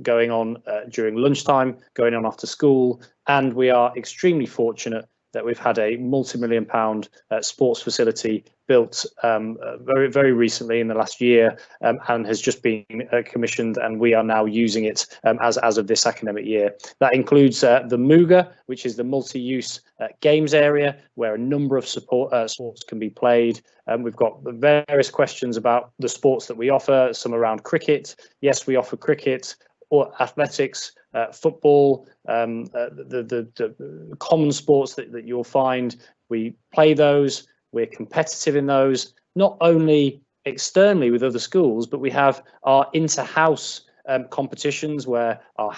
going on during lunchtime, going on after school, and we are extremely fortunate that we've had a multi-million-pound sports facility built very recently in the last year, and has just been commissioned, and we are now using it as of this academic year. That includes the Muga, which is the multi-use games area where a number of sports can be played. We've got various questions about the sports that we offer, some around cricket. Yes, we offer cricket, or athletics, football, the common sports that you'll find. We play those, we're competitive in those, not only externally with other schools, but we have our inter-house competitions where our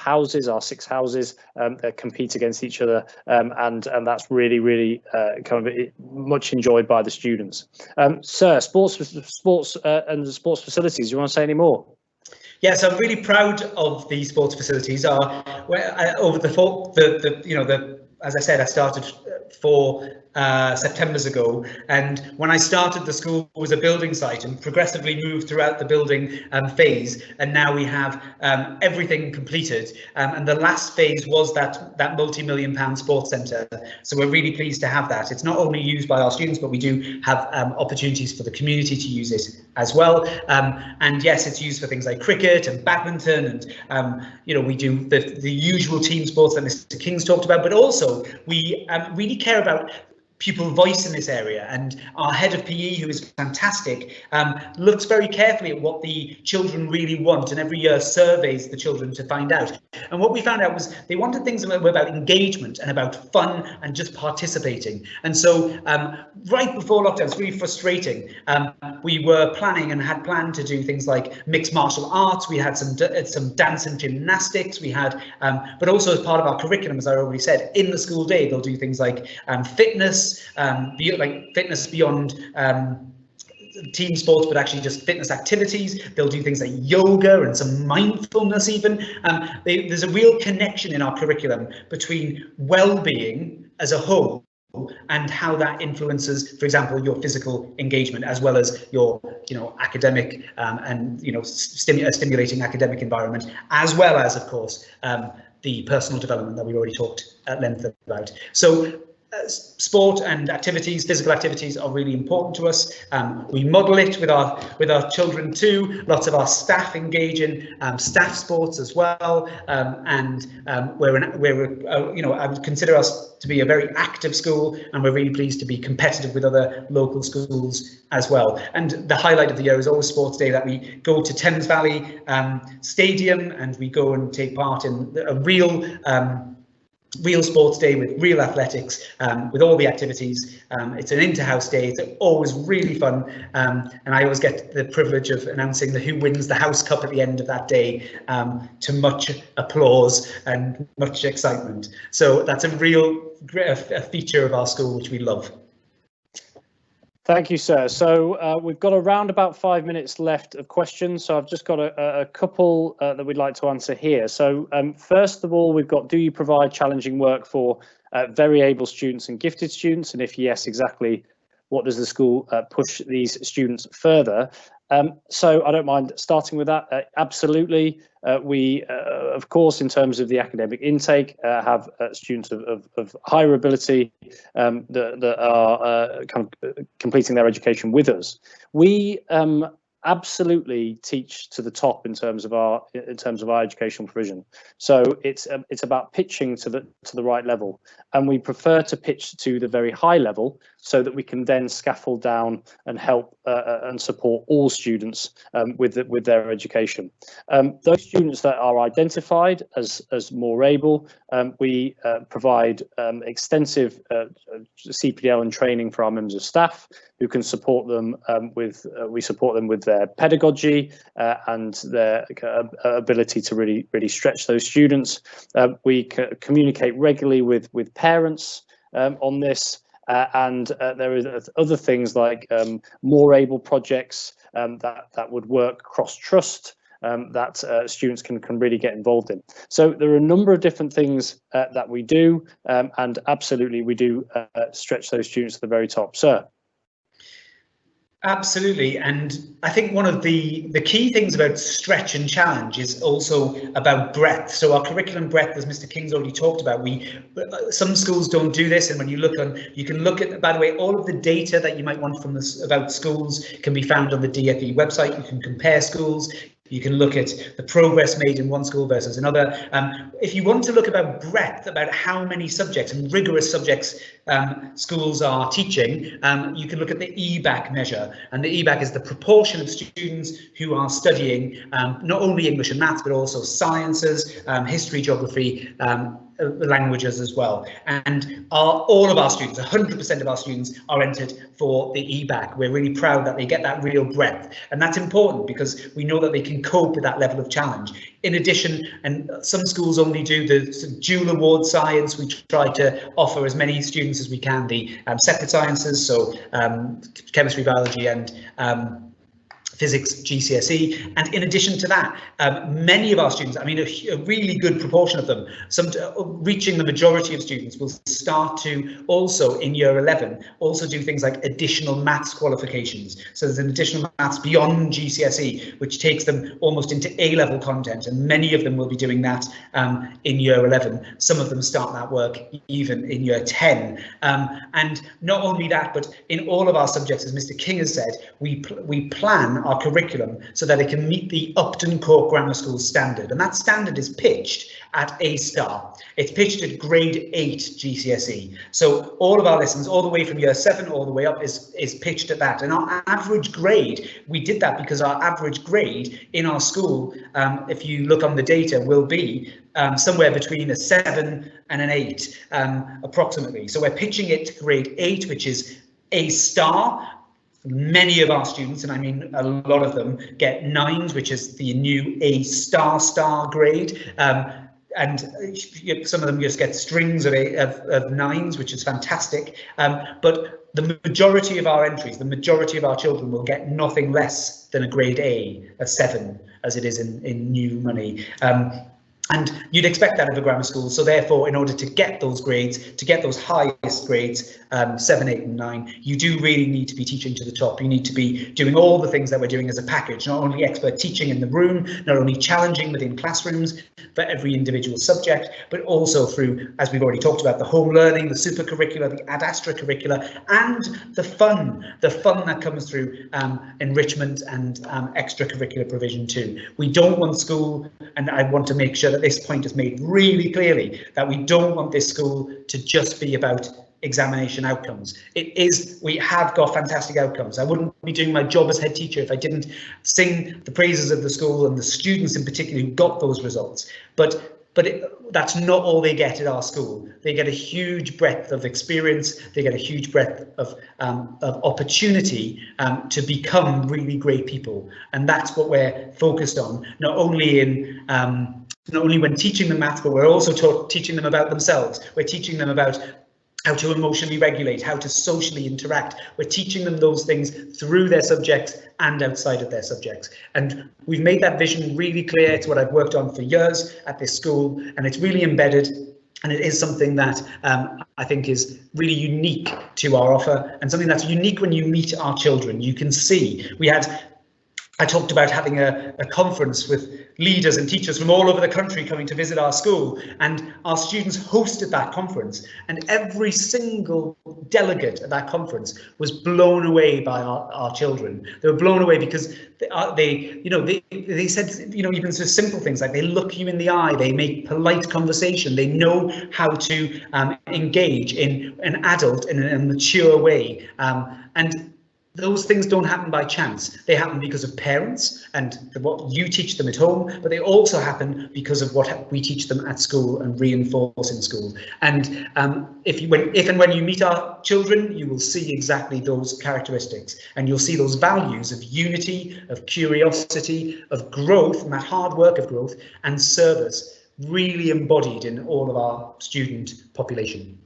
6 houses compete against each other, and that's really kind of much enjoyed by the students. Sir, sports and the sports facilities, do you want to say any more? Yes, I'm really proud of the sports facilities. As I said, I started 4 Septembers ago, and when I started, the school was a building site and progressively moved throughout the building phase, and now we have everything completed, and the last phase was that multi-million-pound sports centre. So we're really pleased to have that. It's not only used by our students, but we do have opportunities for the community to use it as well. And yes, it's used for things like cricket and badminton, and we do the usual team sports that Mr. King's talked about, but also we really care about pupil voice in this area, and our head of PE, who is fantastic, looks very carefully at what the children really want, and every year surveys the children to find out. And what we found out was they wanted things that were about engagement and about fun and just participating. And so right before lockdown, it's really frustrating. We were planning and had planned to do things like mixed martial arts. We had some dance and gymnastics. We had, but also as part of our curriculum, as I already said, in the school day, they'll do things like fitness, like fitness beyond team sports, but actually just fitness activities. They'll do things like yoga and some mindfulness even. There's a real connection in our curriculum between well-being as a whole and how that influences, for example, your physical engagement, as well as your, academic and, stimulating academic environment, as well as, of course, the personal development that we already talked at length about. So sport and activities, physical activities, are really important to us. We model it with our children too. Lots of our staff engage in staff sports as well, and I would consider us to be a very active school, and we're really pleased to be competitive with other local schools as well. And the highlight of the year is always Sports Day, that we go to Thames Valley Stadium and we go and take part in a real sports day with real athletics, with all the activities. It's an inter-house day. It's always really fun, and I always get the privilege of announcing who wins the House Cup at the end of that day, to much applause and much excitement. So that's a real feature of our school, which we love. Thank you, sir. So we've got around about 5 minutes left of questions. So I've just got a couple that we'd like to answer here. So first of all, we've got, do you provide challenging work for very able students and gifted students? And if yes, exactly what does the school push these students further. So I don't mind starting with that. Absolutely, we, of course, in terms of the academic intake, have students of higher ability that are kind of completing their education with us. We absolutely teach to the top in terms of our educational provision. So it's about pitching to the right level, and we prefer to pitch to the very high level so that we can then scaffold down and help and support all students with their education. Those students that are identified as more able, we provide extensive CPDL and training for our members of staff who can support them we support them with their pedagogy and their ability to really stretch those students. We communicate regularly with parents on this. And there are other things like more able projects that would work cross-trust that students can really get involved in. So there are a number of different things that we do, and absolutely we do stretch those students to the very top. Sir? Absolutely, and I think one of the key things about stretch and challenge is also about breadth. So our curriculum breadth, as Mr. King's already talked about, some schools don't do this, and when you look on, you can look at, by the way, all of the data that you might want from this about schools can be found on the DFE website. You can compare schools. You can look at the progress made in one school versus another. If you want to look about breadth, about how many subjects and rigorous subjects schools are teaching, you can look at the EBAC measure. And the EBAC is the proportion of students who are studying not only English and maths, but also sciences, history, geography, languages as well. And all of our students, 100% of our students, are entered for the EBAC. We're really proud that they get that real breadth, and that's important because we know that they can cope with that level of challenge. In addition, and some schools only do the dual award science, we try to offer as many students as we can the separate sciences, so chemistry, biology and physics GCSE. And in addition to that, many of our students, I mean a really good proportion of them, reaching the majority of students, will start to also in year 11 also do things like additional maths qualifications. So there's an additional maths beyond GCSE which takes them almost into A-level content, and many of them will be doing that in year 11. Some of them start that work even in year 10. And not only that, but in all of our subjects, as Mr. King has said, we plan our curriculum so that it can meet the Upton Court Grammar School standard, and that standard is pitched at A star. It's pitched at grade 8 GCSE. So all of our lessons, all the way from year 7 all the way up, is pitched at that. And our average grade, we did that because our average grade in our school, if you look on the data, will be somewhere between a 7 and an 8 approximately. So we're pitching it to grade 8, which is A star. Many of our students, and I mean a lot of them, get 9s, which is the new A star grade, and some of them just get strings of 9s, which is fantastic. But the majority of our entries, the majority of our children will get nothing less than a grade A, a 7, as it is in new money. And you'd expect that of a grammar school. So therefore, in order to get those grades, to get those highest grades, 7, 8 and 9, you do really need to be teaching to the top. You need to be doing all the things that we're doing as a package, not only expert teaching in the room, not only challenging within classrooms for every individual subject, but also through, as we've already talked about, the home learning, the super curricular, the Astra Curricular, and the fun that comes through enrichment and extracurricular provision too. We don't want school, and I want to make sure that this point is made really clearly, that we don't want this school to just be about examination outcomes. It is, we have got fantastic outcomes. I wouldn't be doing my job as head teacher if I didn't sing the praises of the school and the students in particular who got those results. But that's not all they get at our school. They get a huge breadth of experience. They get a huge breadth of opportunity to become really great people, and that's what we're focused on. Not only when teaching them maths, but we're also teaching them about themselves. We're teaching them about how to emotionally regulate, how to socially interact. We're teaching them those things through their subjects and outside of their subjects. And we've made that vision really clear. It's what I've worked on for years at this school, and it's really embedded. And it is something that I think is really unique to our offer, and something that's unique when you meet our children. You can see I talked about having a conference with leaders and teachers from all over the country coming to visit our school, and our students hosted that conference, and every single delegate at that conference was blown away by our children. They were blown away because they said, even so simple things like they look you in the eye, they make polite conversation, they know how to engage in an adult in a mature way, and those things don't happen by chance. They happen because of parents and what you teach them at home, but they also happen because of what we teach them at school and reinforce in school. And if and when you meet our children, you will see exactly those characteristics, and you'll see those values of unity, of curiosity, of growth, and that hard work of growth and service really embodied in all of our student population.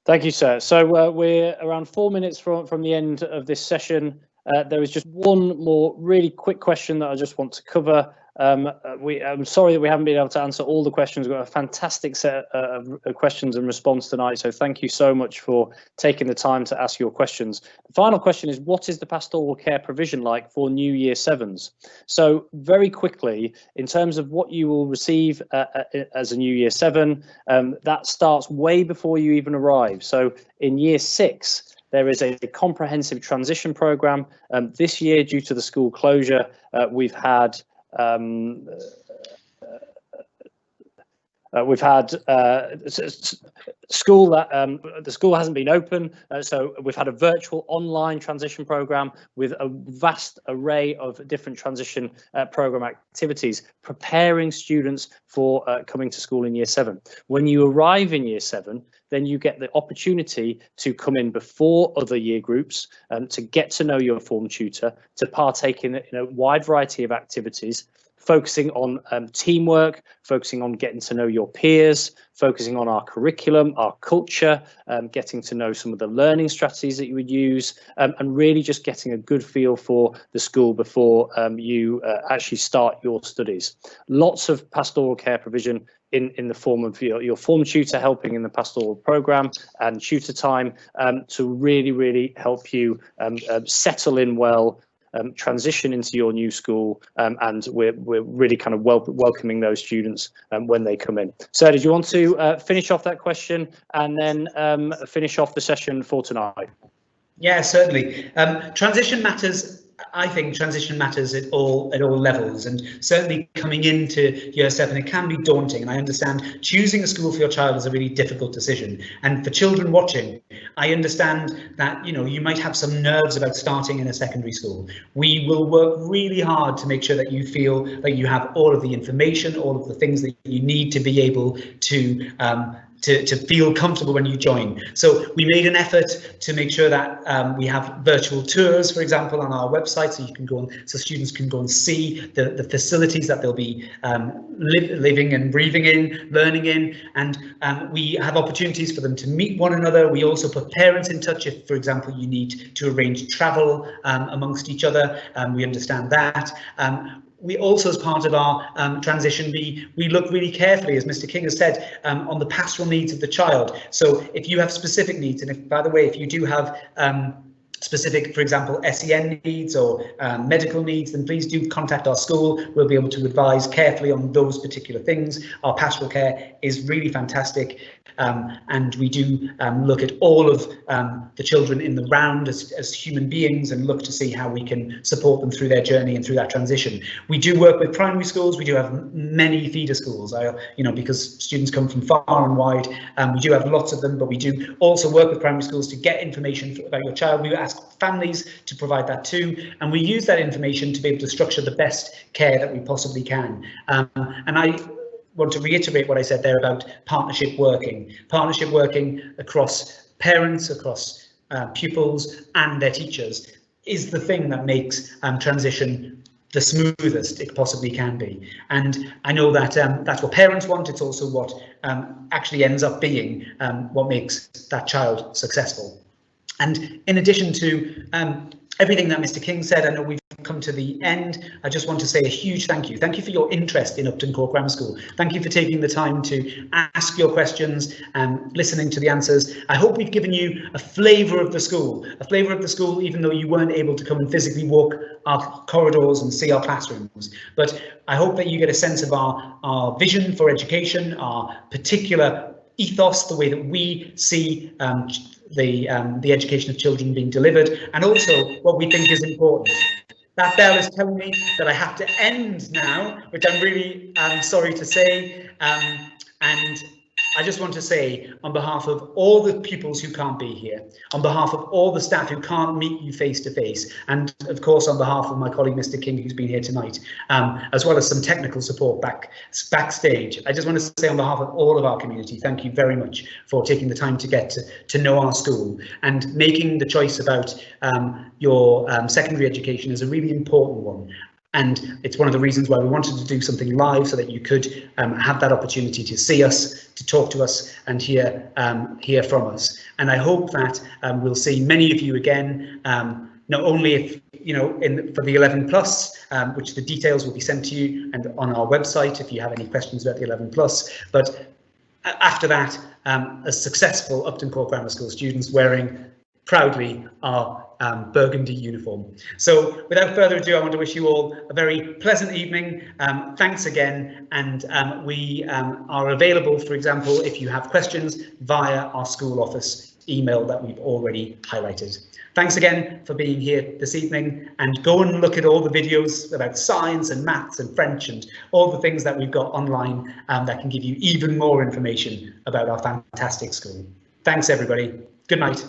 Thank you, sir. So we're around 4 minutes from the end of this session. There is just one more really quick question that I just want to cover. I'm sorry that we haven't been able to answer all the questions. We've got a fantastic set of questions and response tonight, so thank you so much for taking the time to ask your questions. The final question is, what is the pastoral care provision like for new Year 7s? So very quickly, in terms of what you will receive as a new Year 7, that starts way before you even arrive. So in Year 6, there is a comprehensive transition programme. This year, due to the school closure, we've had school that the school hasn't been open, so we've had a virtual online transition program with a vast array of different transition program activities, preparing students for coming to school in Year 7. When you arrive in Year 7, then you get the opportunity to come in before other year groups, to get to know your form tutor, to partake in a wide variety of activities, focusing on teamwork, focusing on getting to know your peers, focusing on our curriculum, our culture, getting to know some of the learning strategies that you would use, and really just getting a good feel for the school before you actually start your studies. Lots of pastoral care provision in the form of your form tutor helping in the pastoral programme and tutor time to really help you settle in well, transition into your new school, and we're really kind of welcoming those students when they come in. So did you want to finish off that question and then finish off the session for tonight? Yeah, certainly. Transition matters. I think transition matters at all levels, and certainly coming into Year 7, it can be daunting, and I understand choosing a school for your child is a really difficult decision. And for children watching, I understand that you might have some nerves about starting in a secondary school. We will work really hard to make sure that you feel like you have all of the information, all of the things that you need to be able to feel comfortable when you join. So we made an effort to make sure that we have virtual tours, for example, on our website, so you can go on, so students can go and see the facilities that they'll be living and breathing in, learning in, and we have opportunities for them to meet one another. We also put parents in touch if, for example, you need to arrange travel amongst each other. We understand that. We also, as part of our transition, we look really carefully, as Mr. King has said, on the pastoral needs of the child. So if you have specific needs, and if, by the way, if you do have specific, for example, SEN needs or medical needs, then please do contact our school. We'll be able to advise carefully on those particular things. Our pastoral care is really fantastic, and we do look at all of the children in the round as human beings and look to see how we can support them through their journey and through that transition. We do work with primary schools. We do have many feeder schools, because students come from far and wide. We do have lots of them, but we do also work with primary schools to get information about your child. We ask families to provide that too, and we use that information to be able to structure the best care that we possibly can. And I want to reiterate what I said there about partnership working across parents, across pupils and their teachers is the thing that makes transition the smoothest it possibly can be. And I know that that's what parents want. It's also what actually ends up being what makes that child successful. And in addition to everything that Mr. King said. I know we've come to the end. I just want to say a huge thank you. Thank you for your interest in Upton Court Grammar School. Thank you for taking the time to ask your questions and listening to the answers. I hope we've given you a flavour of the school, even though you weren't able to come and physically walk our corridors and see our classrooms. But I hope that you get a sense of our vision for education, our particular ethos, the way that we see the education of children being delivered, and also what we think is important. That bell is telling me that I have to end now, which I'm really sorry to say, and I just want to say, on behalf of all the pupils who can't be here, on behalf of all the staff who can't meet you face to face, and of course on behalf of my colleague Mr. King, who's been here tonight, as well as some technical support backstage, I just want to say on behalf of all of our community, thank you very much for taking the time to get to know our school, and making the choice about your secondary education is a really important one. And it's one of the reasons why we wanted to do something live, so that you could have that opportunity to see us, to talk to us, and hear from us. And I hope that we'll see many of you again, not only if for the 11 plus, which the details will be sent to you and on our website if you have any questions about the 11 plus, but after that, as successful Upton Court Grammar School students wearing proudly our burgundy uniform. So without further ado, I want to wish you all a very pleasant evening. Thanks again, and we are available, for example, if you have questions, via our school office email that we've already highlighted. Thanks again for being here this evening, and go and look at all the videos about science and maths and French and all the things that we've got online that can give you even more information about our fantastic school. Thanks everybody. Good night.